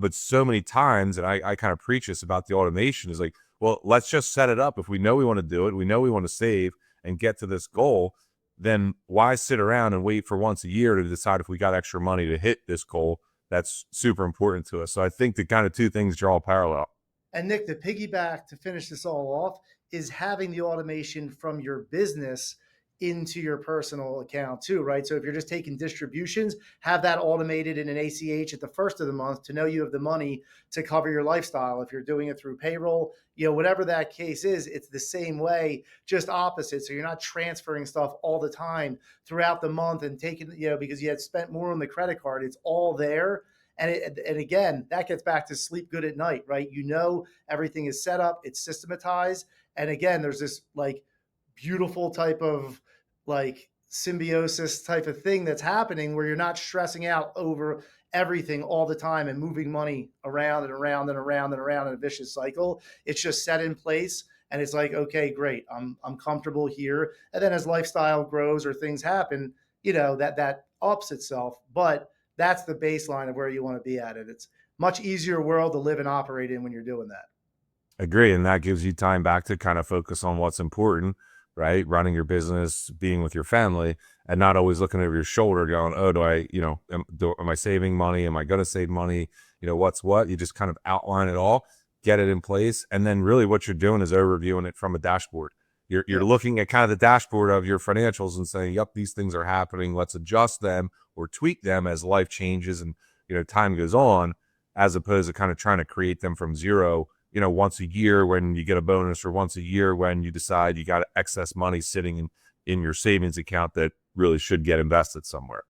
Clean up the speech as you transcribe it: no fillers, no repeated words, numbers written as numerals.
But so many times, and I kind of preach this about the automation, is like, well, let's just set it up. If we know we want to do it, we know we want to save and get to this goal, then why sit around and wait for once a year to decide if we got extra money to hit this goal that's super important to us? So I think the kind of two things draw parallel. And Nick, the piggyback to finish this all off is having the automation from your business into your personal account too, right? So if you're just taking distributions, have that automated in an ACH at the first of the month to know you have the money to cover your lifestyle. If you're doing it through payroll, whatever that case is, it's the same way, just opposite. So you're not transferring stuff all the time throughout the month and taking, because you had spent more on the credit card. It's all there. And again, that gets back to sleep good at night, right? Everything is set up, it's systematized. And again, there's this like beautiful type of like symbiosis type of thing that's happening where you're not stressing out over everything all the time and moving money around and around and around and around in a vicious cycle. It's just set in place. And it's like, okay, great. I'm comfortable here. And then as lifestyle grows or things happen, that ups itself. But that's the baseline of where you want to be at it. It's much easier world to live and operate in when you're doing that. Agree. And that gives you time back to kind of focus on what's important, right? Running your business, being with your family, and not always looking over your shoulder going, oh, do I, am I saving money? Am I going to save money? What's what? You just kind of outline it all, get it in place. And then really what you're doing is overviewing it from a dashboard. You're Yeah. looking at kind of the dashboard of your financials and saying, yep, these things are happening. Let's adjust them or tweak them as life changes and, time goes on, as opposed to kind of trying to create them from zero, once a year when you get a bonus, or once a year when you decide you got excess money sitting in your savings account that really should get invested somewhere.